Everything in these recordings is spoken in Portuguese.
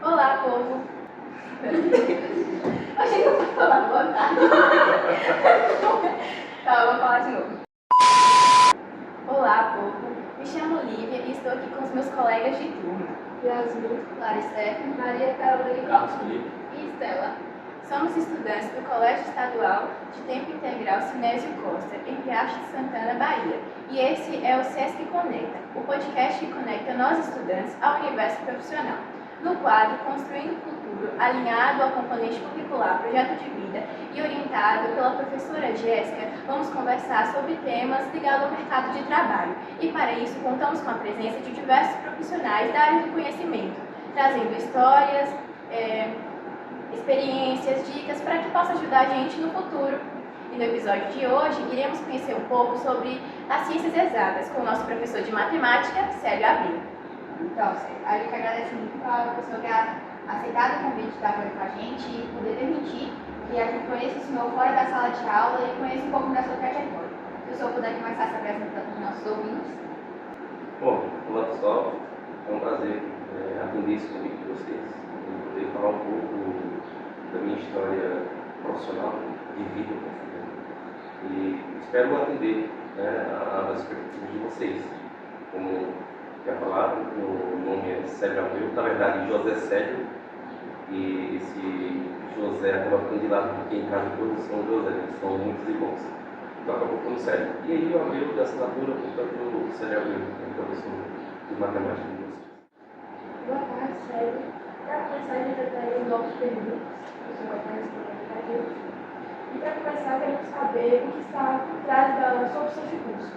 Olá, povo! Achei que eu fosse falar boa tarde. Tá, vou falar de novo. Olá, povo! Me chamo Lívia e estou aqui com os meus colegas de turma. Yasmin, Larissa, Maria Carolina, Carlos Felipe. e Estela. Somos estudantes do Colégio Estadual de Tempo Integral Sinésio Costa, em Riacho de Santana, Bahia. E esse é o Sesc Conecta, o podcast que conecta nós estudantes ao universo profissional. No quadro Construindo o Futuro, alinhado ao componente curricular Projeto de Vida e orientado pela professora Jéssica, vamos conversar sobre temas ligados ao mercado de trabalho. E para isso, contamos com a presença de diversos profissionais da área do conhecimento, trazendo histórias, experiências, dicas para que possa ajudar a gente no futuro. E no episódio de hoje, iremos conhecer um pouco sobre as ciências exatas com o nosso professor de matemática, Célio Abreu. Então, a gente agradece muito ao professor ter aceitado o convite de estar aqui com a gente e poder permitir que a gente conheça o senhor fora da sala de aula e conheça um pouco da sua trajetória. Se o senhor puder começar se apresentando para os nossos ouvintes. Bom, olá pessoal, é um prazer atender esse convite de vocês e poder falar um pouco da minha história profissional de vida. E espero atender às expectativas de vocês. Como já falaram, meu nome é Célio Abreu, na verdade José Célio, e esse José acaba ficando de lado porque em casa todos são José, são muitos irmãos. Então acabou ficando Célio. E aí eu abri da assinatura, portanto, o Célio Abreu, professor de matemática de vocês. boa tarde, Célio. Para começar, a gente vai ter aí novos perguntas que o senhor vai estar respondendo para a gente. E para começar, queremos saber o que está por trás da sua opção de curso.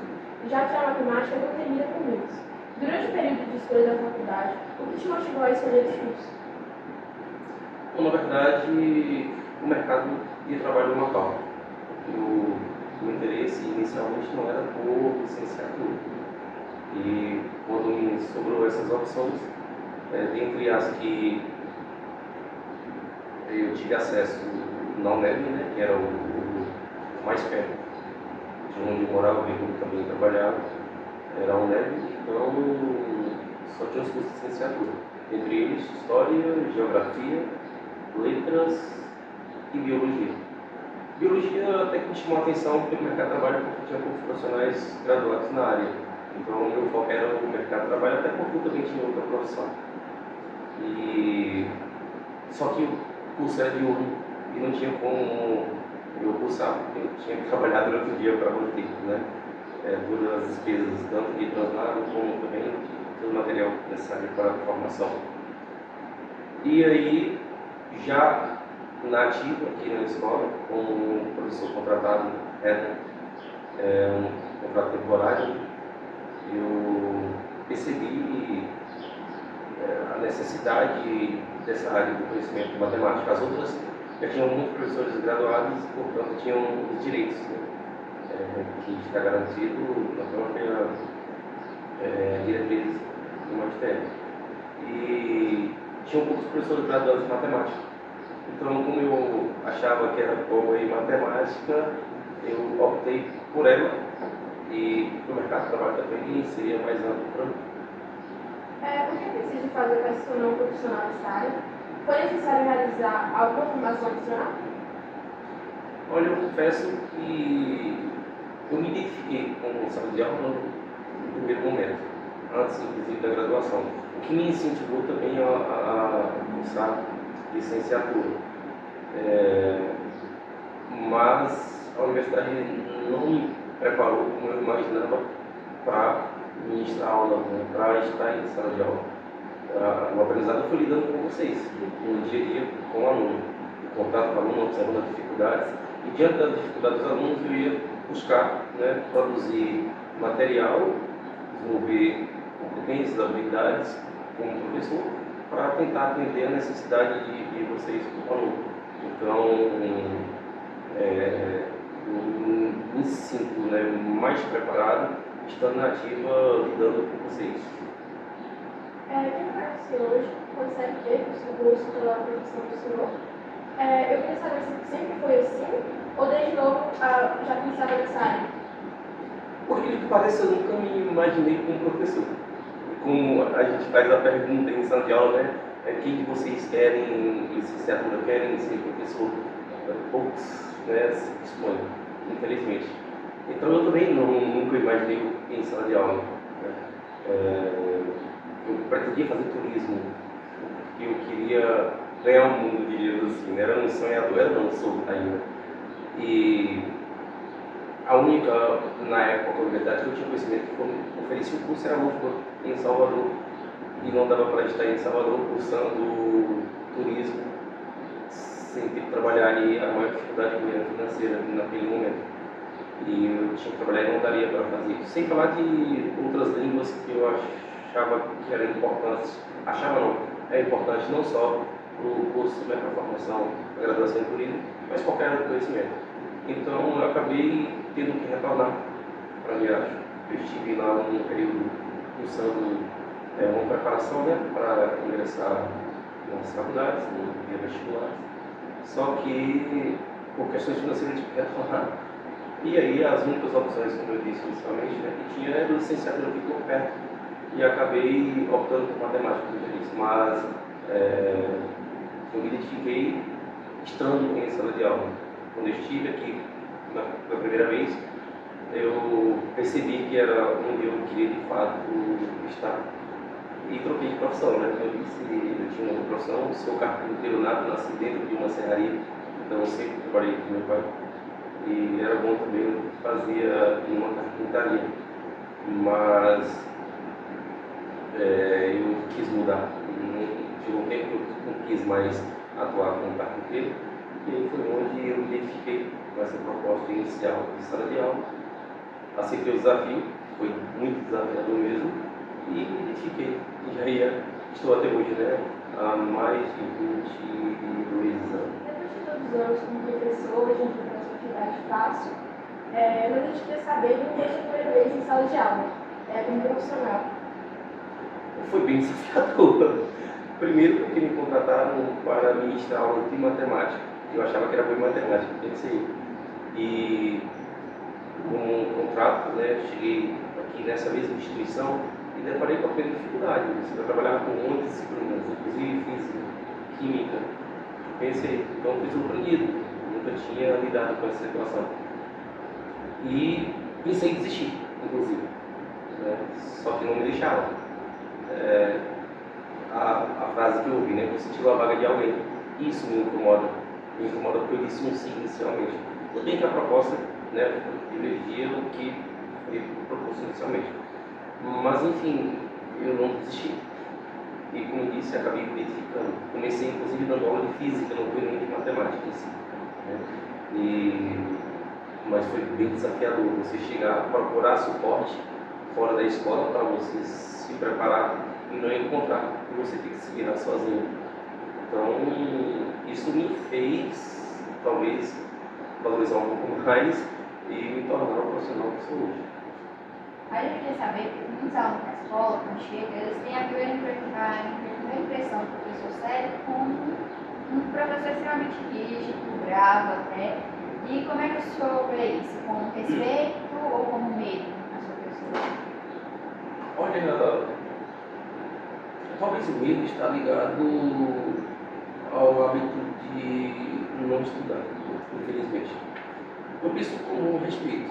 Já que a matemática não termina com números. Durante o período de escolha da faculdade, o que te motivou a escolher esse curso? Bom, na verdade, o mercado de trabalho local. O interesse inicialmente não era por licenciatura. E quando me sobrou essas opções, dentre as que eu tive acesso na UNEB, que era o mais perto de onde eu morava e onde também trabalhava, era a UNEB, então só tinha os cursos de licenciatura, entre eles História, Geografia, Letras e Biologia. Biologia até que me chamou a atenção porque o mercado de trabalho tinha poucos profissionais graduados na área, então o meu foco era o mercado de trabalho, até porque eu também tinha outra profissão. Só que o curso era diurno e não tinha como eu cursar, porque eu tinha que trabalhar durante o dia para manter, todas as despesas, tanto de translado como também todo o material necessário para a formação. E aí, já na ativa aqui na escola, com um professor contratado, um contrato temporário, eu percebi a necessidade dessa área do conhecimento de matemática. As outras já tinham muitos professores graduados, portanto tinham os direitos, que está garantido na própria diretriz do magistério. E tinham poucos professores graduados em matemática. Então, como eu achava que era boa em matemática, eu optei por ela e o mercado de trabalho também seria mais amplo para mim. Por que precisa fazer para se tornar um profissional nessa área? Foi necessário realizar alguma formação adicional? Olha, eu confesso que eu me identifiquei com sala de aula no primeiro momento, antes inclusive da graduação, o que me incentivou também a cursar licenciatura. Mas a universidade não me preparou como eu imaginava para ministrar aula, para estar em sala de aula. O aprendizado foi lidando com vocês, no dia a dia com o aluno, o contato com o aluno, observando as dificuldades, e diante das dificuldades dos alunos eu ia buscar produzir material, desenvolver competências, habilidades como professor, para tentar atender a necessidade de vocês como aluno. Então, eu me sinto mais preparado, estando na ativa, lidando com vocês. Quem conhece hoje consegue ver que o seu gosto pela profissão do senhor. Eu queria saber se sempre foi assim, ou desde novo já pensava nessa área? Por aquilo que parece, eu nunca me imaginei como professor. Como a gente faz a pergunta em sala de aula, quem de vocês querem licenciatura, querem ser professor? Poucos, né, se dispõem, infelizmente. Então eu também nunca imaginei em sala de aula. Eu pretendia fazer turismo, porque eu queria ganhar o mundo, diria assim, né? Era um sonhador, era não sou ainda. E a única, na época, universidade que eu tinha conhecimento que oferecia o curso era a UFBA, em Salvador, e não dava para estar em Salvador cursando turismo sem ter que trabalhar aí, a maior dificuldade que eu era financeira naquele momento. E eu tinha que trabalhar e não daria para fazer isso. Sem falar de outras línguas que eu achava que eram importantes. Achava não, é importante não só para o curso, para a formação, para a graduação em turismo, mas qualquer outro conhecimento. Então eu acabei tendo que retornar para a viagem. Eu estive lá num período cursando uma preparação, né, para ingressar nas faculdades, no vestibular. Só que por questões financeiras eu tive que retornar. E aí as únicas opções, como eu disse inicialmente, né, que tinha era do licenciatura aqui por perto. E acabei optando por matemática, como eu disse. Mas eu me identifiquei estando em sala de aula. Quando eu estive aqui pela primeira vez, eu percebi que era onde eu queria de fato estar. E troquei de profissão, né? Como eu disse, eu tinha uma profissão, sou carpinteiro nato, nasci dentro de uma serraria, então eu sempre trabalhei com meu pai. E era bom também, eu fazia uma carpintaria, mas eu quis mudar. Chegou um tempo que eu não quis mais atuar como carpinteiro, e aí foi onde eu me identifiquei com essa proposta inicial de sala de aula. Aceitei o desafio, foi muito desafiador mesmo, e me identifiquei. E aí estou até hoje, né? Há mais de 22 anos. Depois de todos os anos como professor, a gente vai para essa atividade fácil, mas a gente queria saber como foi a sua primeira vez em sala de aula, como profissional. Foi bem desafiador. Primeiro porque me contrataram para ministrar aula de matemática. Eu achava que era boa em matemática, pensei. E com um contrato, né, cheguei aqui nessa mesma instituição e deparei com a primeira dificuldade. Você vai trabalhar com muitas disciplinas, inclusive física, química. Pensei, então fui surpreendido. Nunca tinha lidado com essa situação. E pensei em desistir, inclusive. Né? Só que não me deixaram. A frase que eu ouvi, né? Você tirou a vaga de alguém. Isso me incomoda. Me incomoda porque eu disse um sim inicialmente. Tudo bem que a proposta, né, privilegia o que foi proposto inicialmente. Mas, enfim, eu não desisti. E, como eu disse, acabei me identificando. Comecei, inclusive, dando aula de física, não foi nem de matemática em si. Né? Mas foi bem desafiador você chegar a procurar suporte fora da escola para você se preparar e não encontrar, e você tem que se virar sozinho. Então, isso me fez, talvez, valorizar um pouco mais e me tornar o profissional que sou hoje. Aí eu queria saber, porque muitos alunos na escola, quando chegam, eles têm a primeira impressão do professor sério como um professor extremamente rígido, bravo até. E como é que o senhor vê isso? Com respeito ou como medo na sua pessoa? Olha, talvez o medo está ligado ao hábito de não estudar, infelizmente. Eu penso com respeito,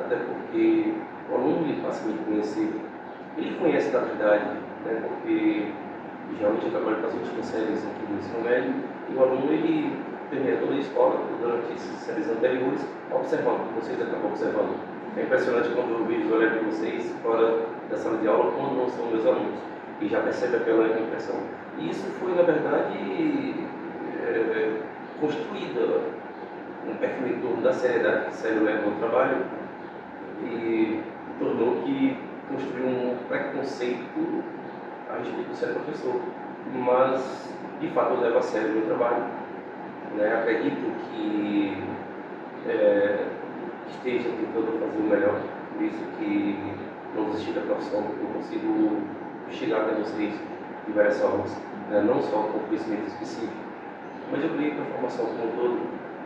até porque o aluno ele passa a me conhecer, ele conhece da verdade, né? Porque geralmente eu trabalho com as últimas séries aqui do ensino médio, e o aluno ele permeia toda a escola durante essas séries anteriores, observando, como vocês acabam observando. É impressionante quando eu vejo os olhares de vocês fora da sala de aula, quando não são meus alunos, e já percebe aquela impressão. E isso foi, na verdade, construída um perfil em torno da seriedade que Célio leva ao trabalho, e tornou que construiu um preconceito a respeito do ser professor. Mas, de fato, eu levo a sério o meu trabalho. Né? Acredito que esteja tentando fazer o melhor, por isso que não desistir da profissão, eu consigo chegar até vocês de várias formas, né? Não só com conhecimento específico, mas eu creio que a formação como um todo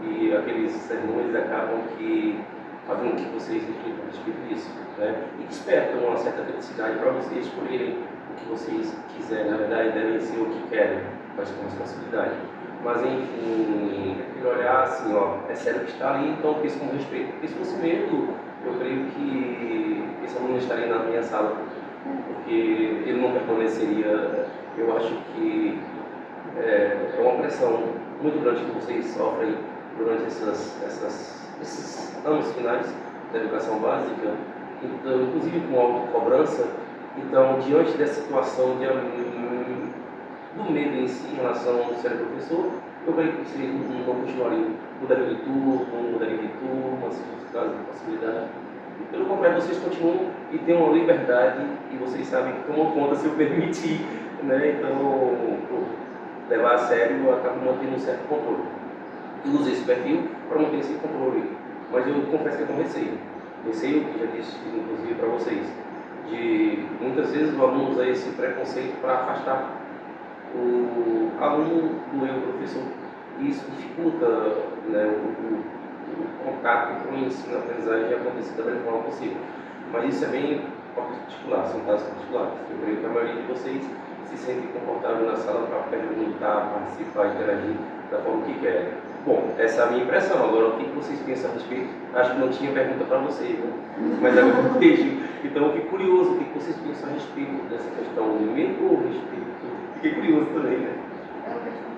e aqueles sermões acabam que fazendo com que vocês reflitam a respeito disso, né? E despertam uma certa criticidade para vocês escolherem o que vocês quiserem, na verdade devem ser o que querem, mas com responsabilidade. Mas enfim, é aquele olhar assim, ó, é sério que está ali, então pense com respeito. Porque se fosse medo, eu creio que esse aluno estaria na minha sala, porque ele não permaneceria. Eu acho que é uma pressão muito grande que vocês sofrem durante esses anos finais da educação básica, então, inclusive com autocobrança. Então, diante dessa situação do medo em si, em relação ao ser professor, eu creio que vocês não continuariam, mudariam de turno, mudariam de turma, se fosse caso de possibilidade. Pelo contrário, vocês continuam e têm uma liberdade e vocês sabem que tomam conta se eu permitir, né? Então, por levar a sério, eu acabo mantendo um certo controle. E usei esse perfil para manter esse controle, mas eu confesso que é com receio. Receio, que já disse inclusive para vocês, de muitas vezes o aluno usa esse preconceito para afastar o aluno do eu professor. E isso dificulta, né, o contato com o ensino, a aprendizagem acontecer da melhor forma possível. Mas isso é bem particular, são casos particulares. Eu creio que a maioria de vocês se sente confortável na sala para perguntar, participar, interagir da forma que querem. Bom, essa é a minha impressão. Agora, o que vocês pensam a respeito? Acho que não tinha pergunta para vocês, né? Mas agora eu vejo. Então, eu fico curioso o que vocês pensam a respeito dessa questão do medo ou respeito. Fiquei curioso também, né? Eu vejo com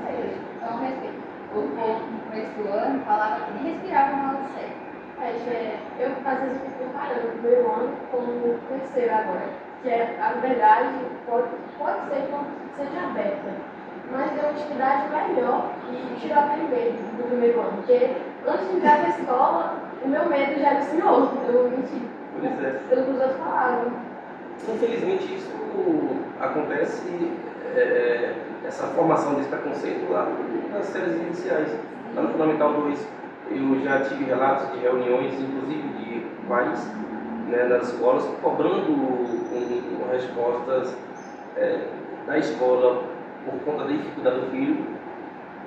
respeito. Então, respeito. O povo no começo do ano falava que nem respirava na aula de série. Eu às vezes fico comparando o primeiro ano com o terceiro agora, que a verdade pode ser que não seja aberta, mas deu uma atividade melhor e tirou aquele medo do primeiro ano, porque antes de entrar na escola, o meu medo já era o senhor, eu menti, pelo que os outros falavam. Infelizmente, isso acontece, essa formação desse preconceito lá nas séries iniciais, lá no Fundamental 2. Eu já tive relatos de reuniões, inclusive de pais, né, nas escolas, cobrando com respostas da escola por conta da dificuldade do filho,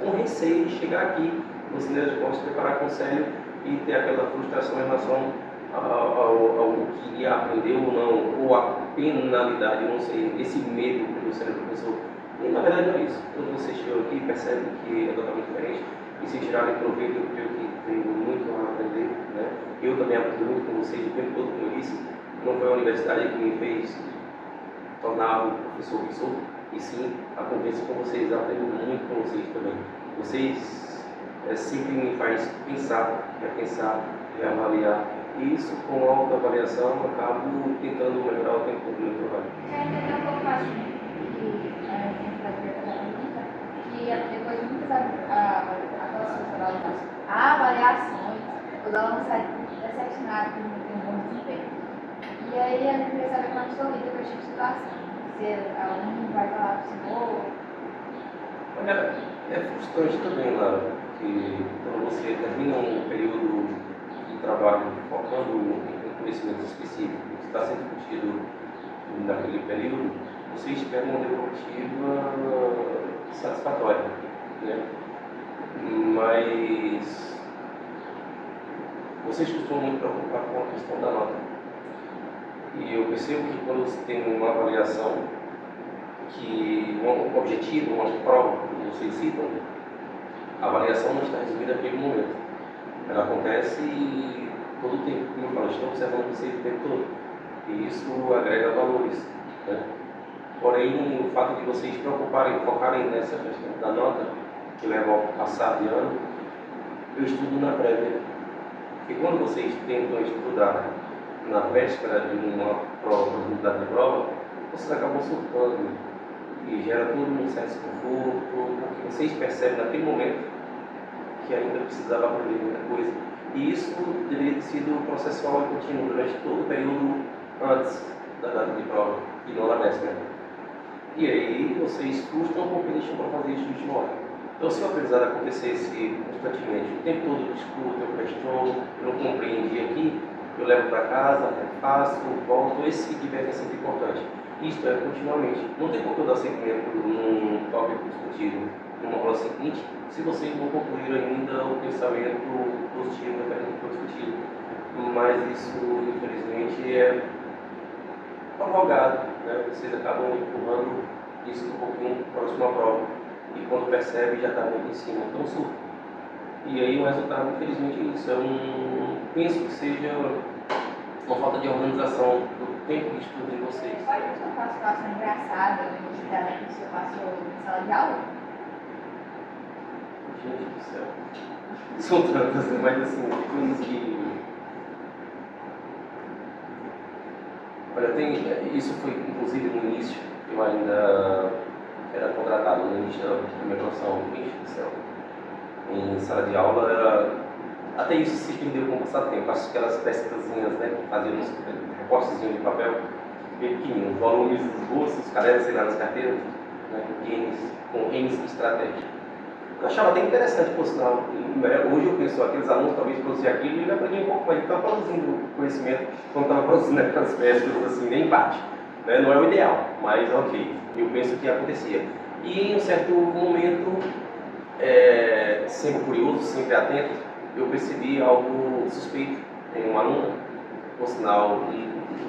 com receio de chegar aqui, você pode se preparar com o conselho e ter aquela frustração em relação ao que iria aprender ou não, ou a penalidade, eu não sei, esse medo pelo ser professor. E na verdade não é isso. Quando você chegou aqui, percebe que é totalmente diferente. E se tirarem proveito, eu creio que tenho muito a aprender, né? Eu também aprendi muito com vocês o tempo todo, como eu disse. Não foi a universidade que me fez tornar o professor que sou, e sim a convivência com vocês. Eu aprendo muito com vocês também. Vocês sempre me faz pensar, repensar, reavaliar. E isso, com autoavaliação, eu acabo tentando melhorar o tempo do meu trabalho. Já entendeu um pouco mais que depois de muitas avaliações, os alunos saem decepcionados por não ter um bom desempenho. E aí a gente queria saber como você lida com esse tipo de situação. Se o aluno vai falar para o senhor. Olha, é frustrante também, Lara, que quando você termina um período de trabalho focando em conhecimentos específicos, que está sendo discutido naquele período, você espera uma devolutiva satisfatória, né? Mas vocês costumam muito preocupar com a questão da nota. E eu percebo que quando você tem uma avaliação, que um objetivo, uma prova que vocês citam, a avaliação não está resumida naquele momento. Ela acontece todo o tempo, como eu falo, estou observando vocês o tempo todo. E isso agrega valores, né? Porém, o fato de vocês se preocuparem, focarem nessa questão da nota, que leva ao passar de ano, eu estudo na prévia. E quando vocês tentam estudar na véspera de uma prova, possibilidade de prova, vocês acabam surtando e gera todo um certo desconforto, porque vocês percebem naquele momento que ainda precisava aprender muita coisa. E isso deveria ter sido processual e contínuo durante todo o período antes da data de prova, e não na véspera. E aí vocês frustram porque deixam para fazer isso de última hora. Então, se o aprendizado acontecesse constantemente, o tempo todo eu discuto, eu questiono, eu não compreendi aqui, eu levo para casa, faço, volto, esse feedback é sempre importante. Isto é continuamente. Não tem como eu dar seguimento num tópico discutido numa aula seguinte, se vocês não concluíram ainda o pensamento positivo referente ao discutido. Mas isso, infelizmente, prorrogado, né? Vocês acabam empurrando isso um pouquinho próximo à prova. E quando percebe, já está muito em cima, então surta. E aí o resultado, infelizmente, é isso. Eu não penso que seja uma falta de organização do tempo de estudo de vocês. Pode contar uma situação engraçada ou inusitada que o senhor passou em sala de aula? Gente do céu. São tantas, né? Mas assim, coisas que... Olha, isso foi inclusive no início, eu ainda era contratado no início da minha profissão, gente do céu. Em sala de aula, até isso se perdeu com o passar do tempo. Acho que aquelas pesquitazinhas, né, que faziam uns recortes de papel, bem pequenininhos, volumes dos bolsos, cadernos, sei lá, nas carteiras, né, com N's estratégia. Eu achava até interessante, por sinal. Hoje eu penso, aqueles alunos talvez produziam aquilo e ele aprendia um pouco, mas ele estava produzindo conhecimento quando estava produzindo aquelas pesquisas, assim, nem parte. Né? Não é o ideal, mas ok. Eu penso que acontecia. E em um certo momento, sempre curioso, sempre atento, eu percebi algo suspeito em uma aluna, por sinal,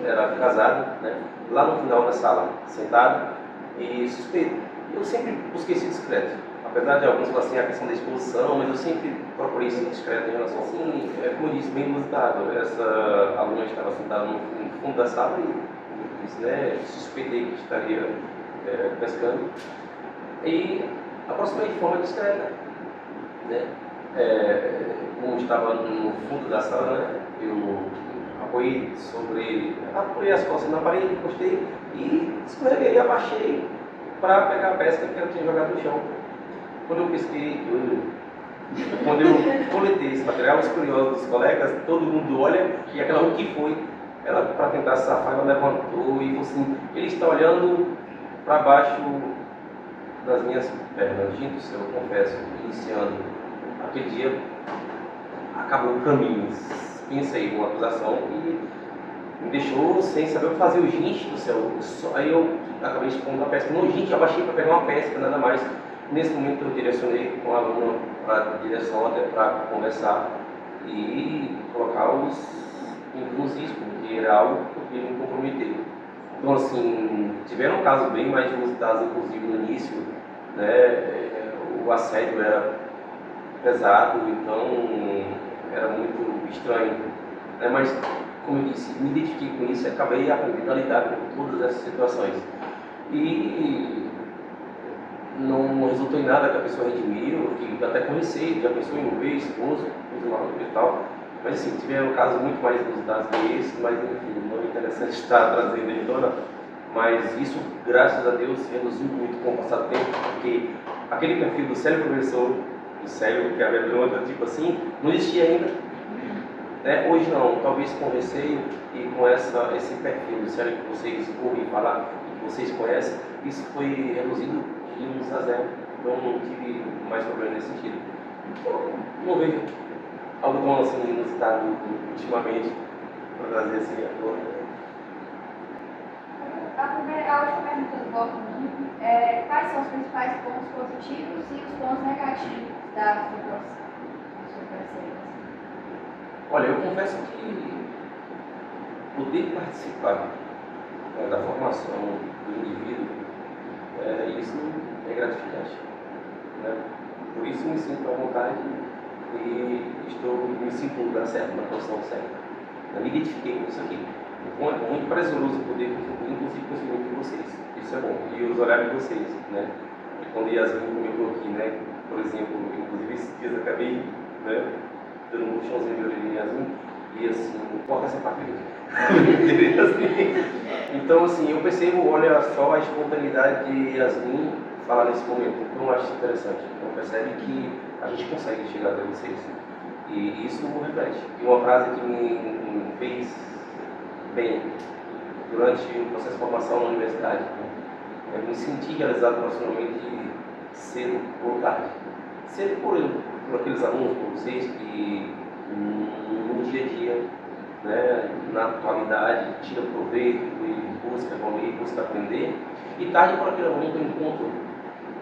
era casada, né? Lá no final da sala, sentado e suspeito. Eu sempre busquei ser discreto. Apesar de alguns falarem assim, a questão da exposição, mas eu sempre procurei ser discreto em relação assim, como eu disse, bem inusitado. Essa aluna estava sentada no fundo da sala e disse, né, suspeitei que estaria pescando. E aproximei de forma discreta. Né? Como estava no fundo da sala, né, eu apoiei as costas na parede, encostei e escorreguei e abaixei para pegar a pesca que ela tinha jogado no chão. Quando eu pesquei, quando eu coletei esse material, os curiosos dos colegas, todo mundo olha e aquela o que foi? Ela, para tentar safar, ela levantou e falou assim, ele está olhando para baixo das minhas pernas. Gente, eu confesso, iniciando aquele dia, acabou o caminho. Pensei uma acusação e me deixou sem saber o que fazer. Gente do céu, aí eu acabei expondo a pesca. Não, gente, abaixei para pegar uma pesca, nada mais. Nesse momento eu direcionei com a aluna para a direção até para conversar e colocá-los em risco, porque era algo que podia me comprometer. Então, assim, tiveram casos bem mais inusitados, inclusive no início, né? O assédio era pesado, então era muito estranho. Né? Mas, como eu disse, me identifiquei com isso e acabei aprendendo a lidar com todas essas situações. E não resultou em nada que a pessoa redimiu, que até conheci, já pensou em ver esposo, e tal. Mas assim, tiveram casos muito mais inusitados que esse, mas enfim, não é interessante estar trazendo em tona. Mas isso, graças a Deus, reduziu muito com o passar do tempo, porque aquele perfil do Célio professor, do Célio que amedronta, tipo assim, não existia ainda. Né? Hoje não, talvez com receio e com esse perfil do Célio que vocês ouvem falar, que vocês conhecem, isso foi reduzido de 1 a 0. Então não tive mais problema nesse sentido. Então, não vejo algo tão assim inusitado ultimamente para trazer assim à tona. A última pergunta do bloco 1 é quais são os principais pontos positivos e os pontos negativos da sua profissão? Olha, eu confesso que poder participar da formação do indivíduo, isso é gratificante. Né? Por isso me sinto à vontade e me sinto no lugar certo, na posição certa. Eu me identifiquei com isso aqui. Então é muito prazeroso poder contribuir, inclusive com o conhecimento de vocês. Isso é bom. E os horários de vocês, né? E quando Yasmin comentou aqui, né? Por exemplo, inclusive esses dias eu acabei, né, dando um chãozinho de orelha em Yasmin e assim, corta essa parte aqui. Então assim, eu percebo, olha só a espontaneidade de Yasmin falar nesse momento. Então eu acho isso interessante. Então percebe que a gente consegue chegar até vocês. E isso reflete. E uma frase que me fez bem durante o processo de formação na universidade, eu me senti realizado profissionalmente cedo ou tarde. Cedo por aqueles alunos, por vocês que no dia a dia, né, na atualidade, tira proveito e busca evoluir, busca aprender. E tarde por aquele aluno que eu encontro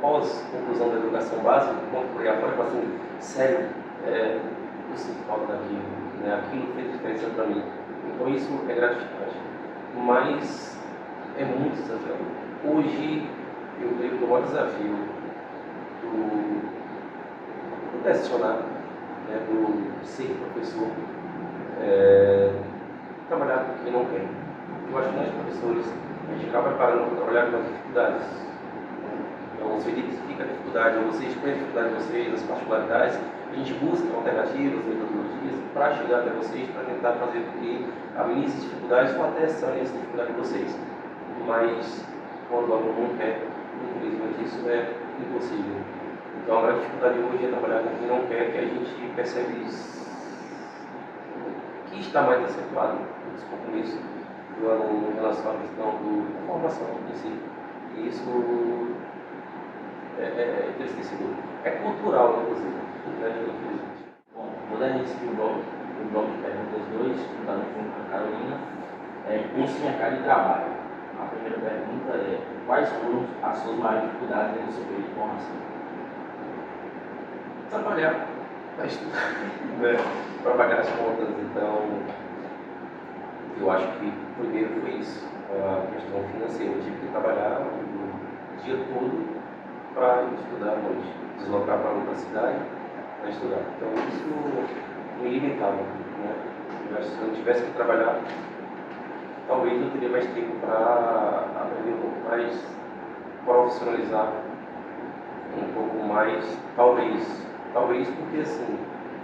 pós-conclusão da educação básica, encontro por aí afora e falo assim, sério, eu sinto falta daquilo, né? Aquilo fez diferença para mim. Então isso é gratificante. Mas é muito desafiador. Hoje, eu creio que o maior desafio do lecionar, né, do ser professor, é trabalhar com quem não quer. Eu acho que nós professores, a gente acaba preparando para trabalhar com as dificuldades. Então, você identifica a dificuldade, você expõe a dificuldade de vocês, as particularidades, a gente busca alternativas, metodologias para chegar até vocês, para tentar fazer com que amenize as dificuldades ou até sane essa dificuldade de vocês. Mas, quando o aluno não quer, infelizmente isso é impossível. Então, a grande dificuldade hoje é trabalhar com quem não quer, que a gente percebe que está mais acentuado esse compromisso do aluno em relação à questão da formação em si. E isso é entristecedor. É cultural, inclusive, né, infelizmente. Bom, vou dar início aqui o bloco de perguntas 2, juntamente com a Carolina. Curso em mercado de trabalho. A primeira pergunta é: quais foram as suas maiores dificuldades no seu período de formação? Trabalhar, estudar, né? Trabalhar as contas. Então, eu acho que primeiro foi isso, a questão financeira. Eu tive que trabalhar o dia todo para estudar à noite, deslocar para outra cidade para estudar. Então, isso me limitava, né? Eu acho que se eu não tivesse que trabalhar, talvez eu teria mais tempo para aprender um pouco mais, profissionalizar um pouco mais, talvez porque assim,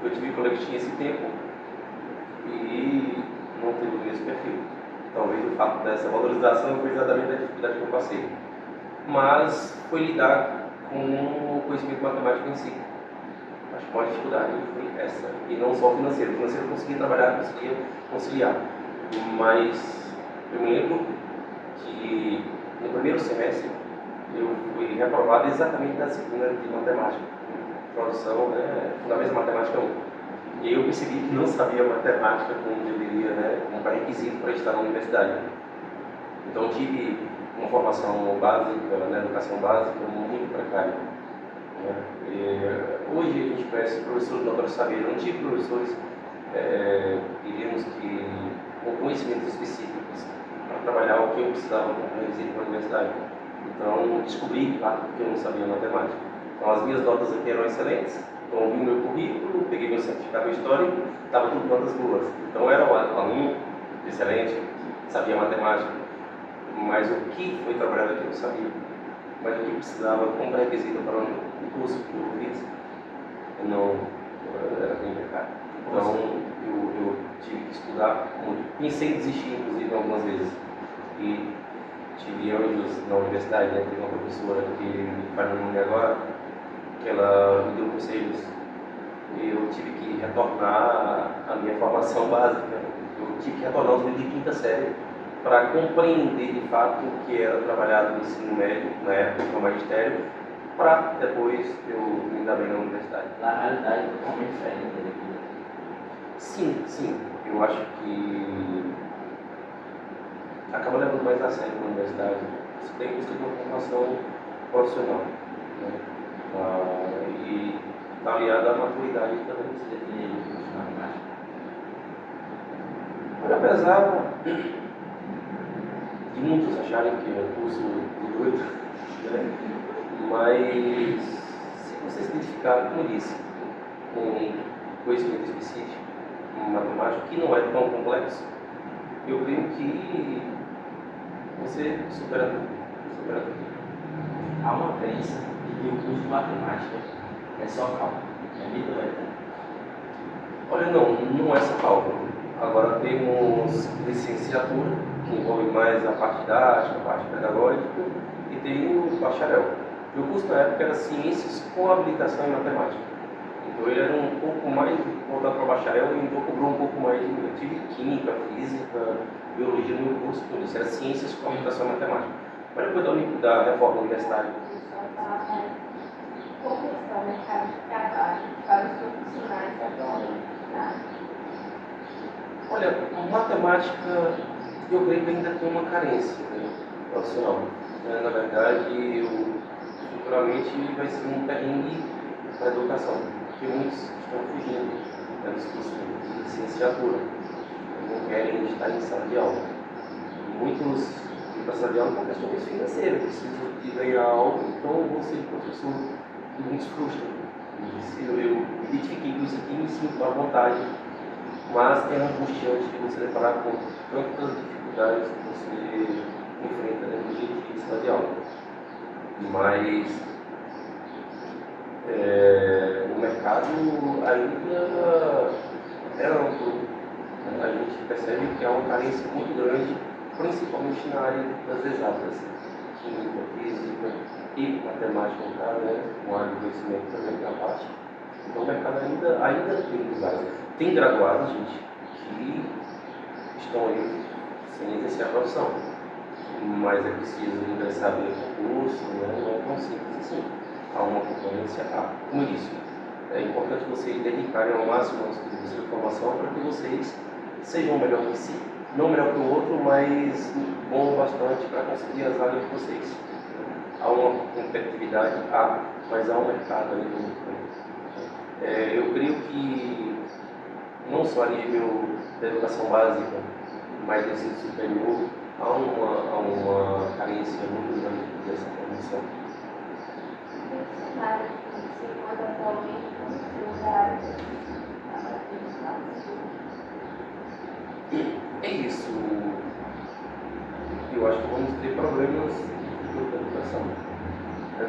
eu tive colega que tinha esse tempo e não teve o mesmo perfil. Talvez o fato dessa valorização foi exatamente a dificuldade que eu passei. Mas foi lidar com o conhecimento matemático em si. Acho que a maior dificuldade foi essa. E não só o financeiro. O financeiro eu conseguia trabalhar, conseguia conciliar. Mas eu me lembro que no primeiro semestre eu fui reprovado exatamente na disciplina de matemática. Introdução, né, Fundamentos da Matemática 1. E eu percebi que não sabia matemática como deveria, né, como pré-requisito para estar na universidade. Então eu tive uma formação básica, né, educação básica muito precária. Hoje a gente conhece professores do doutorado saber, não tive professores, diríamos que com conhecimentos específicos para trabalhar o que eu precisava como requisito para a universidade. Então descobri, claro, que eu não sabia matemática. Então as minhas notas aqui eram excelentes. Então vi o meu currículo, peguei meu certificado histórico, estava tudo notas boas. Então era um aluno excelente, sabia matemática, mas o que foi trabalhado aqui eu não sabia. Mas o que precisava como requisito para o curso que eu fiz, não era bem precário. Então eu tive que estudar muito. Pensei em desistir, inclusive, algumas vezes. E tive anjos na universidade, né? Teve uma professora que faz no nome agora, que ela me deu conselhos. E eu tive que retornar à minha formação básica. Eu tive que retornar aos livros de quinta série para compreender de fato o que era trabalhado no ensino médio, na época no magistério, para depois eu me dar bem na universidade. Na realidade, é totalmente diferente daqui. Sim. Eu acho que acaba levando mais a sério na universidade. Você tem que buscar uma formação profissional, né? E está aliada à maturidade também. Você define o curso de matemática? Apesar de muitos acharem que é um curso de doido, né? Mas se você se identificar, como eu disse, com conhecimento específico, matemática, que não é tão complexo, eu creio que você supera tudo. Há uma crença de que o curso de matemática é só cálculo. É mito ou verdade? Olha, não é só cálculo. Agora temos licenciatura, que envolve mais a parte didática, a parte pedagógica, e tem o bacharel. Meu curso na época era Ciências com habilitação em Matemática. Então ele era um pouco mais voltado para o bacharel e cobrou um pouco mais de mim. Eu tive Química, Física, Biologia no meu curso, tudo isso era Ciências com habilitação em Matemática. Mas depois da reforma universitária, Como está o mercado de trabalho para os profissionais atualmente na área? olha, matemática eu creio que ainda tem uma carência, né, profissional. Na verdade, futuramente vai ser um perrengue para a educação, porque muitos estão fugindo, né, dos cursos de licenciatura, não querem estar em sala de aula. Muitos ir para a sala de aula por questões financeiras, preciso de ganhar algo, então eu vou ser professor e muitos frustram. Eu identifiquei que isso aqui me sinto à vontade, mas é angustiante de você deparar com tantas dificuldades que você enfrenta no dia a dia de sala de aula. Mas o mercado ainda é amplo. A gente percebe que há uma carência muito grande, principalmente na área das exatas, química, física e matemática, né? Com área de conhecimento também na parte. Então o mercado ainda tem usuários. Tem graduados, gente, que estão aí sem exercer a profissão, mas é preciso ingressar no concurso, né? Não é tão simples assim. Há uma concorrência, como eu disse, é importante vocês dedicarem ao máximo ao estudo de sua formação para que vocês sejam melhor que si, não melhor que o outro, mas bom o bastante para conseguir as áreas de vocês. Há uma competitividade, mas há um mercado ali no eu creio que não só a nível da educação básica, mas do ensino superior, há uma carência muito grande dessa formação. Esse cenário que se encontra atualmente como seu da área É isso. Eu acho que vamos ter problemas na educação.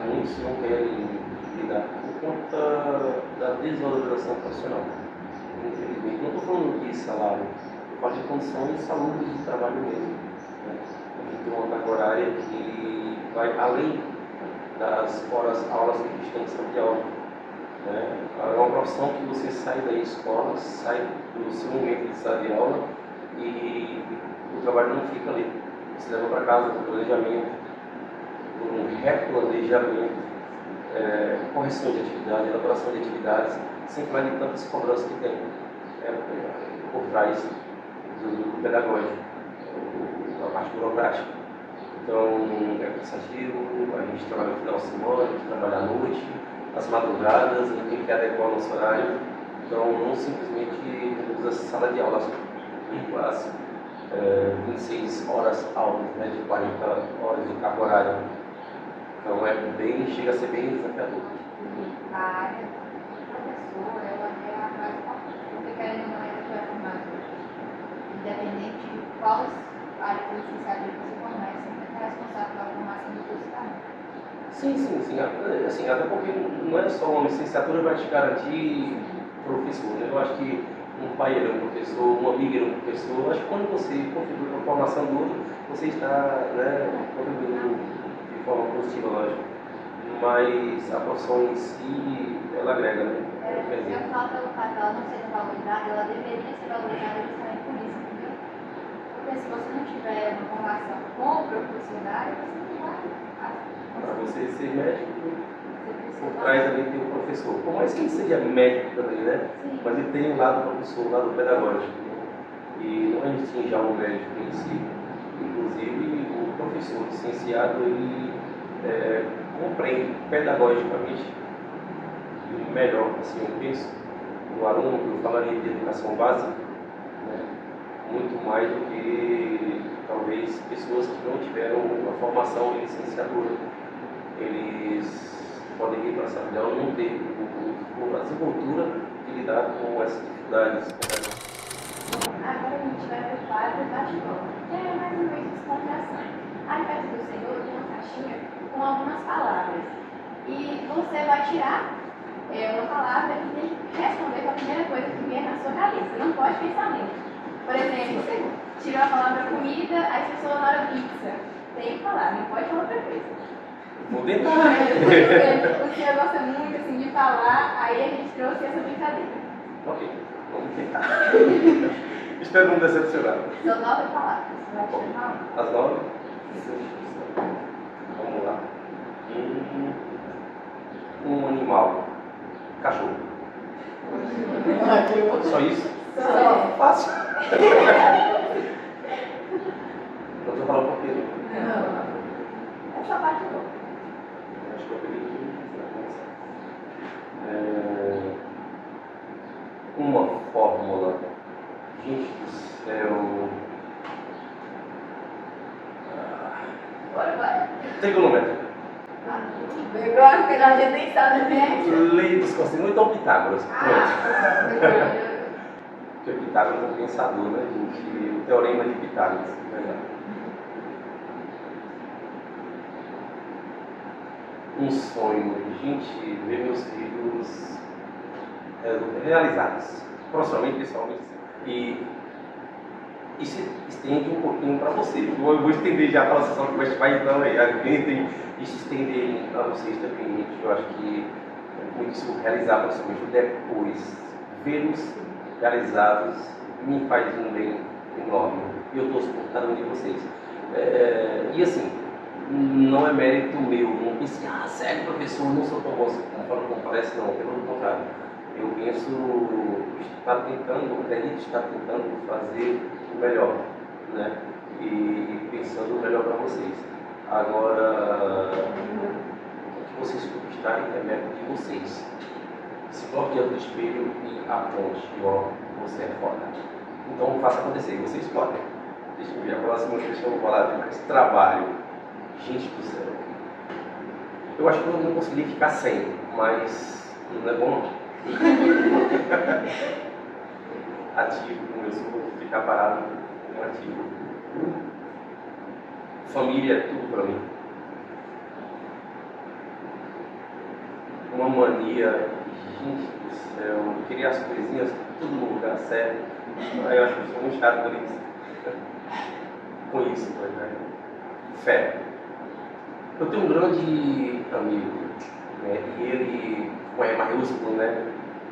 Muitos não querem lidar por conta da desvalorização profissional. Infelizmente, não estou falando de salário, eu falo de condições salubres de trabalho mesmo. Né? A gente tem uma carga horária que vai além das aulas que estão em sala de aula. Né? É uma profissão que você sai da escola, sai do seu momento de sala de aula e o trabalho não fica ali. Você leva para casa por planejamento, por um replanejamento, correção de atividades, elaboração de atividades, sem falar de tantas cobranças que tem por trás do pedagógico, a parte burocrática. Então, é cansativo, a gente trabalha no final de semana, a gente trabalha à noite, às madrugadas, a gente tem que adequar o nosso horário. Então, não simplesmente reduz a sala de aula em quase 26 horas aulas, né, de 40 horas de carga horária. Então, chega a ser bem desafiador. A área do professor, ela é a mais importante, porque querendo ou não, ela foi formada. Independente de qual área de licenciatura você formar, é sempre responsável pela formação do curso também. Sim. Assim, até porque não é só uma licenciatura que vai te garantir professor. Né? Eu acho que um pai era um professor, um amigo era um professor. Eu acho que quando você contribui para a formação do outro, você está, né, contribuindo de forma positiva, lógico. Mas a profissão em si, ela agrega, né? Eu falo pelo fato dela não ser valorizada, ela deveria ser valorizada justamente por isso, entendeu? Porque se você não tiver uma formação com o profissional, você não vai. Para você ser médico, por trás ali tem o professor. Por mais que ele seja médico também, né? Sim. Mas ele tem o lado professor, o lado pedagógico. E não é distinguir o médico em si. Inclusive, o professor licenciado, ele compreende pedagogicamente melhor, assim, eu penso, o aluno, eu falaria de educação básica, né? Muito mais do que talvez pessoas que não tiveram uma formação em licenciatura. Eles podem ir para a sala de aula e não ter a desenvoltura de lidar com essas dificuldades. Agora a gente vai para o quadro bate-bola, que é mais ou menos descontração. Aí perto do Senhor tem uma caixinha com algumas palavras. E você vai tirar uma palavra e tem que responder com a primeira coisa que vier na sua cabeça. Não pode pensar muito. Por exemplo, você tirou a palavra comida, aí você falou na hora pizza. Tem que falar, não pode falar outra coisa. Vou tentar. O senhor gosta muito assim, de falar, aí a gente trouxe essa brincadeira. Ok, vamos tentar. Espero não decepcionar. São 9 palavras, você vai tirar uma. As 9? Vamos lá. Um animal. Cachorro. Só isso? Só. Fácil. Não vou falar um pouquinho. Não. É só bate-bola. Acho que eu peguei aqui. Uma fórmula. Gente do céu. Trigonométrica. Agora, porque a gente nem sabe, né? Lei dos cossinos, então Pitágoras. Pronto. Porque Pitágoras é um pensador, né, gente? O teorema de Pitágoras. Um sonho, gente, ver meus filhos realizados, profissionalmente, pessoalmente. E se estende um pouquinho para vocês. Eu vou estender já para a sessão que vai então aí, aguentem e se estender para vocês também. Eu acho que é muito isso realizar profissionalmente depois, vê-los realizados, me faz um bem enorme. E eu torço por cada um de vocês. E assim, não é mérito meu, não pense, sério, professor, não sou tão bom como parece, não, pelo contrário. Eu penso, acredito estar tentando fazer o melhor, né? E pensando o melhor para vocês. Agora, o que vocês conquistarem é mérito de vocês. Se coloque diante do espelho e aponte, ó, você é foda. Então faça acontecer, vocês podem. Deixa eu ver, a próxima vez que eu vou falar de mais trabalho. Gente do céu. Eu acho que eu não conseguiria ficar sem, mas não é bom não. Ativo, como eu sou, ficar parado não ativo. Família é tudo pra mim. Uma mania, gente do céu, queria as coisinhas tudo no lugar certo. Aí eu acho que eu sou muito chato por isso. Com isso, né? Fé. Eu tenho um grande amigo, né? E ele, com E maiúsculo, né?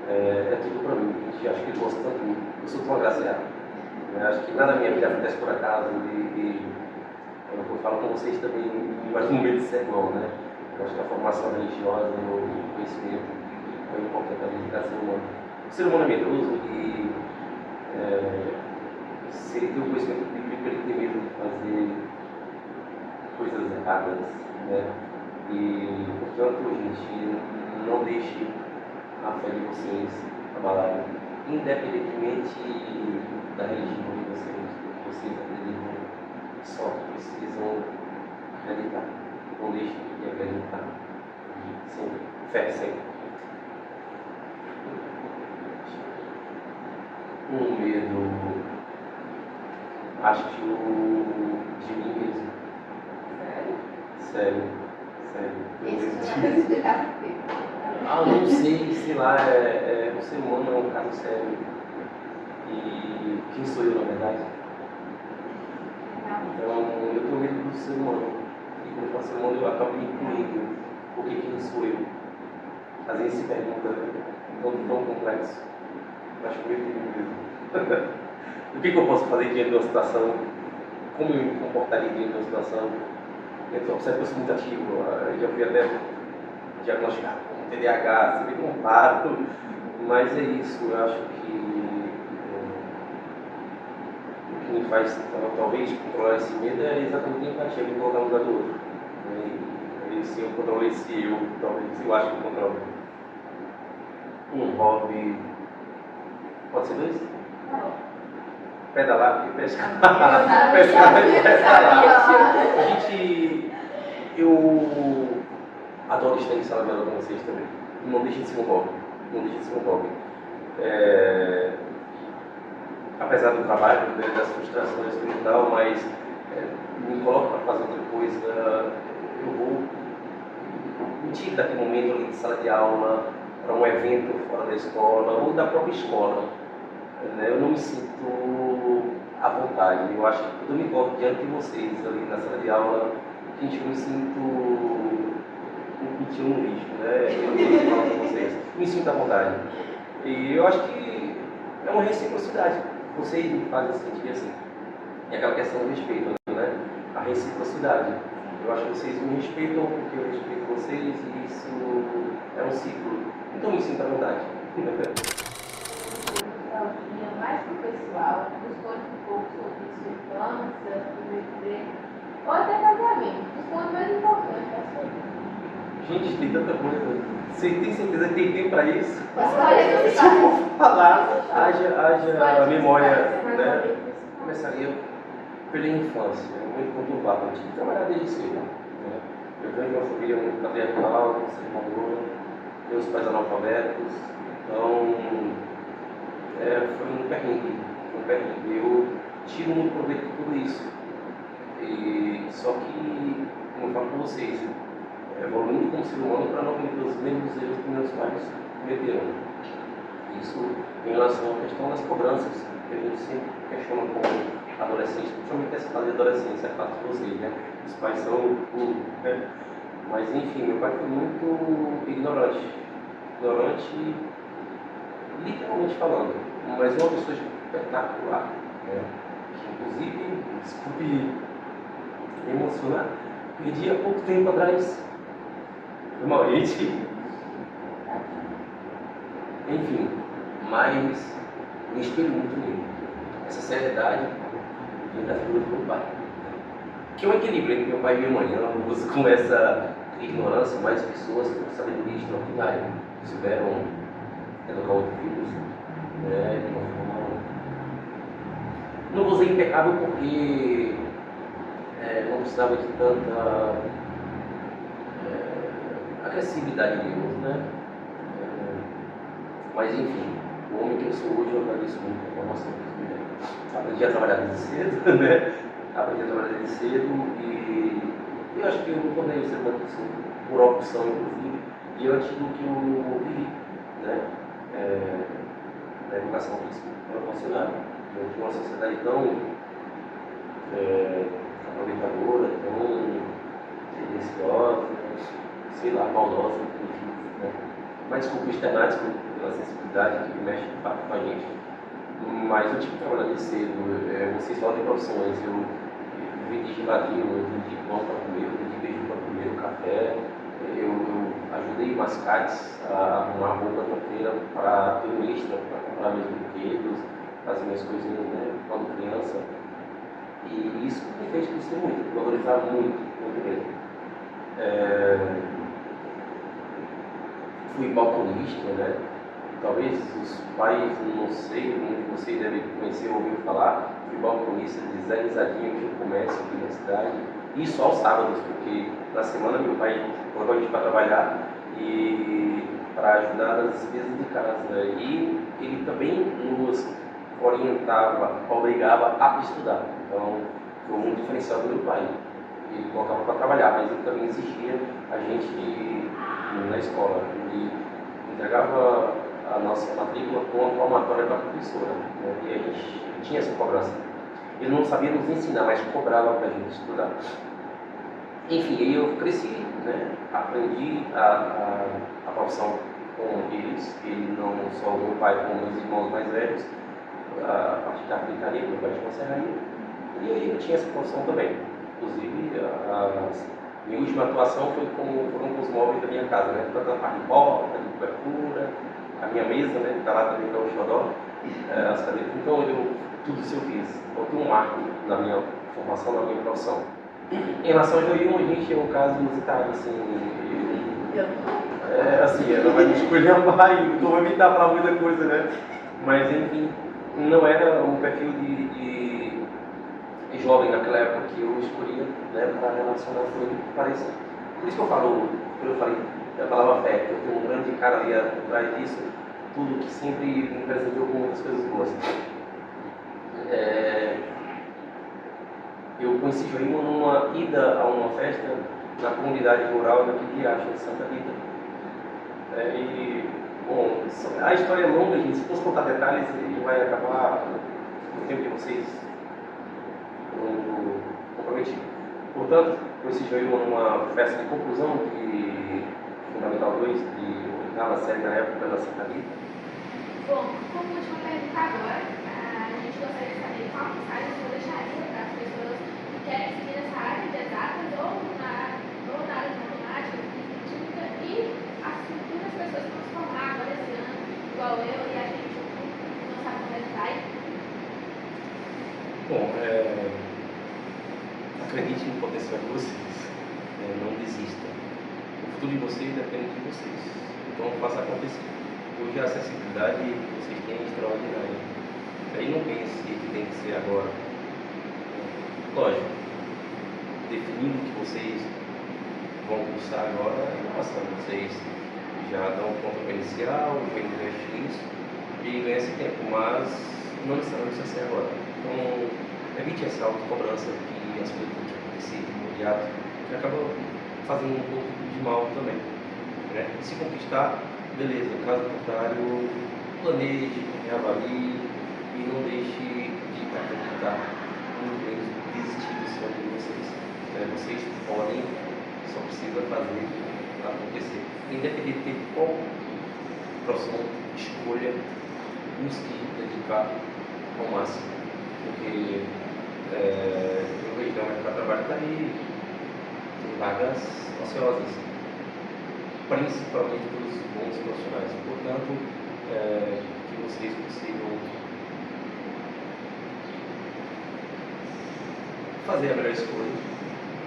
É tudo pra mim. A gente acha que ele gosta tanto de mim. Eu sou tão agraciado. Né? Acho que nada na minha vida acontece por acaso. Eu falo com vocês também, mas no meio de sermão, né? Eu acho que a formação religiosa, o conhecimento, é importante para a educação humana. O ser humano é medroso e se ele tem o conhecimento bíblico, ele tem medo de fazer coisas erradas, né? E, portanto, gente, não deixe a fé de vocês abalarem, independentemente da religião de vocês acreditam, só precisam acreditar. Não deixe de acreditar. Sempre. Fé sempre. Um medo, acho que o de mim mesmo. Sério? Esse você não vai explicar por quê. Não sei lá, o ser humano é um caso sério. E quem sou eu, na verdade? Então, eu tenho medo do ser humano. E quando eu falo ser humano, eu acabo me incluindo. Porque quem sou eu? Às vezes se pergunta, tão complexo. Eu acho que eu tenho medo. O que eu posso fazer diante de uma situação? Como eu me comportaria diante de uma situação? Eu observo que eu sou muito ativo. Eu já fui até diagnosticado com TDAH, se vê que não paro. Mas é isso, eu acho que o que me faz talvez controlar esse medo é exatamente a empatia, me colocar no lugar do outro. E se eu controlo esse eu, talvez eu acho que eu controlo. Um hobby. Pode ser dois? Pedalar e pescar. Pescar e pedalar. Eu adoro estar em sala de aula com vocês também. Não deixe de ser um hobby. Apesar do trabalho, das frustrações e tal, mas me coloco para fazer outra coisa. Eu vou me tiro daquele momento ali de sala de aula para um evento fora da escola ou da própria escola. Eu não me sinto à vontade. Eu acho que quando eu me coloco diante de vocês ali na sala de aula, gente, eu me sinto um lixo, né? Eu falo com vocês, me sinto à vontade. E eu acho que é uma reciprocidade. Vocês me fazem sentir assim. E aquela questão do respeito, né? A reciprocidade. Eu acho que vocês me respeitam porque eu respeito vocês e isso é um ciclo. Então me sinto à vontade. Mais pro pessoal, nos conte um pouco sobre sua infância, sobre viver, ou até casamento, os pontos mais importantes da sua vida. Gente, tem tanta coisa. Você tem certeza que tem tempo para isso? Escolha Se eu for falar, haja memória, né? Começaria pela infância, muito conturbada. Eu tive que trabalhar desde cedo, né? Eu venho de uma família muito patriarcal, conservadora, meus pais analfabetos, então foi um perrengue, Eu tiro muito proveito de tudo isso. Só que, como eu falo com vocês, evoluindo como ser humano para não cometer os mesmos erros que meus pais cometeram. Isso em relação à questão das cobranças, que a gente sempre questiona com adolescentes, principalmente essa fase de adolescência, é fácil de vocês, né? Os pais são tudo, né? Mas enfim, meu pai foi muito ignorante, literalmente falando, mas uma pessoa espetacular, né? Que inclusive, desculpe me emocionar, perdi há pouco tempo atrás do Maurício. Enfim, mas me espelho muito nele. Essa seriedade vem da figura do meu pai. Que é um equilíbrio entre meu pai e minha mãe. Eu não uso com essa ignorância, mas pessoas com sabedoria extraordinária que souberam educar outros filhos, né, de uma forma. Não vou dizer impecável porque não precisava de tanta agressividade de Deus, né? Mas enfim, o homem que eu sou hoje, eu agradeço muito a formação que eu tive. Aprendi a trabalhar desde cedo, né? Aprendi a trabalhar desde cedo e eu acho que eu me tornei o ser humano assim, por opção, inclusive, diante do que eu vivi, né? Na educação que isso proporcionava. Eu tinha uma sociedade tão aproveitadora, tão tendenciosa, sei lá, maldosa, enfim, né? Mas desculpa, externático, pela sensibilidade que mexe de fato com a gente. Mas eu tive que trabalhar desde cedo. Vocês falam de profissões, eu vendi geladinho, eu vendi pão para comer, eu vendi beijo para comer, o café. Eu ajudei mascates a arrumar roupa na feira para ter um extra, para comprar meus brinquedos, fazer minhas coisinhas, né, quando criança. E isso me fez crescer muito, valorizar muito, muito mesmo. Fui balconista, né? Talvez os pais, não sei, como vocês devem conhecer ou ouvir falar, fui balconista de Zé Risadinho, que é um comércio aqui na cidade. Isso aos sábados, porque na semana meu pai colocou a gente para trabalhar e para ajudar nas despesas de casa. Né? E ele também nos orientava, obrigava a estudar. Então, foi um diferencial do meu pai. Ele colocava para trabalhar, mas ele também exigia a gente ir na escola. Ele entregava a nossa matrícula com a palmatória para a professora. Né? E a gente tinha essa cobrança. Ele não sabia nos ensinar, mas cobrava para a gente estudar. Enfim, aí eu cresci, né? Aprendi a profissão com eles, ele não só o meu pai, como meus irmãos mais velhos, a parte de carpintaria, meu pai tinha uma serraria, e aí eu tinha essa profissão também. Inclusive, minha última atuação foram com os móveis da minha casa, né? Tanto a parte de porta, de cobertura, a minha mesa, né? Que está lá também, que é o xodó, as cadeiras. Então, tudo isso eu fiz. Então, tem um marco na minha formação, na minha profissão. Em relação ao Joinho, a gente é um caso inusitado, assim. Ela vai me escolher não vou evitar falar muita coisa, né? Mas, enfim, não era um perfil de jovem naquela época que eu escolhia, né, para relacionar com ele que parecia. Por isso que eu falo, quando eu falei da palavra fé, que eu tenho um grande cara ali atrás disso, tudo que sempre me presenteou com muitas coisas boas. Eu conheci Joinho numa ida a uma festa na comunidade rural daqui de Acha, de Santa Rita. Bom, a história é longa, gente. Se fosse contar detalhes, ele vai acabar no tempo de vocês muito comprometido. Portanto, conheci Joinho numa festa de conclusão de Fundamental 2, de oitava série na época da Santa Rita. Bom, como última pergunta agora, a gente gostaria de saber qual mensagem você deixaria para as pessoas que querem seguir essa área de exatas ou na área de matemática, científica e as futuras pessoas que vão se formar agora esse ano, igual eu e a gente não sabe como é que vai. Bom, acredite no potencial de vocês, não desista. O futuro de vocês depende de vocês, então faça acontecer. Hoje a acessibilidade que vocês têm é extraordinária. Aí não pense que tem que ser agora. Lógico, definindo o que vocês vão cursar agora, nossa, vocês já dão um pontapé inicial, já investem nisso e ganham esse tempo, mas não necessariamente isso é agora. Então, evite essa autocobrança que as coisas têm que acontecer de imediato, que acaba fazendo um pouco de mal também. Né? Se conquistar, beleza, caso contrário, planeje, reavalie e não deixe de acreditar, muito menos desistir do sonho de vocês. Vocês podem, só precisa fazer acontecer. Independente de qual profissão escolha, busque dedicar ao máximo. Porque eu vejo que o mercado de trabalho está aí, tem vagas ociosas, principalmente para os bons profissionais. Portanto, que vocês consigam fazer a melhor escolha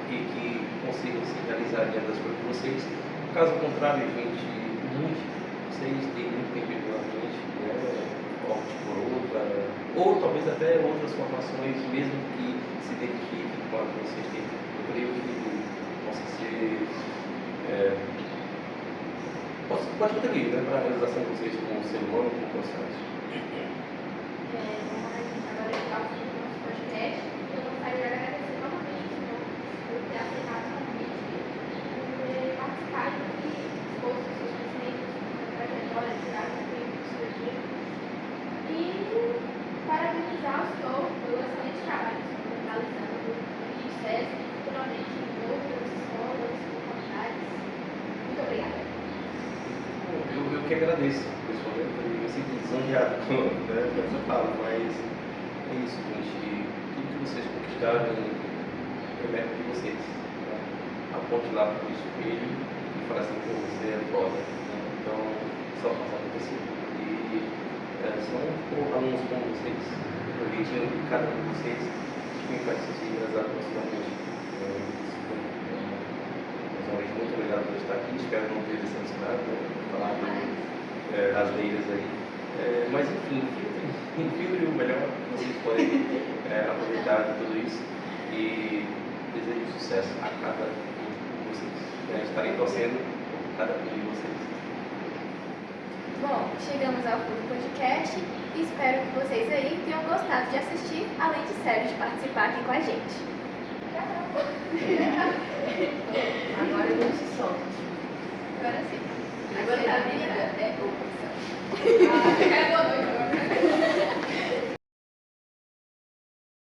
e que consigam se realizar diante das coisas de vocês. Caso contrário, gente, vocês têm muito tempo pela frente, opte por outra, ou talvez até outras formações, mesmo que se identifiquem com a que vocês têm. Eu creio que possa ser. Pode contribuir, para a realização de vocês como ser humano, como profissionais. Agora está o fim do nosso podcast. Eu gostaria de agradecer novamente por ter aceitado o convite, por ter participado e exposto os seus conhecimentos, sua trajetória, cidade, sua dia. E parabenizar o senhor pelo excelente trabalho que o senhor está realizando no SESC, futuramente em outras escolas, faculdades. Muito obrigada. Eu que agradeço, pessoalmente, eu me sinto lisonjeado com essa fala, mas é isso, gente. Tudo que vocês conquistaram é mérito de vocês. Né? Aponte lá para o espelho e fale assim: pô, você é foda. Né? Então, só faça acontecer. E são alunos como vocês, projetinho de cada um de vocês, que me faz sentir realizado profissionalmente. Muito obrigado por estar aqui, espero não ter decepcionado, falar das leiras aí. Mas enfim, infiltre o melhor que vocês podem aproveitar de tudo isso e desejo sucesso a cada um de vocês. Estarei torcendo por cada um de vocês. Bom, chegamos ao fim do podcast e espero que vocês aí tenham gostado de assistir, além de sério de participar aqui com a gente. Agora a gente solta. Agora sim. Agora a vida é o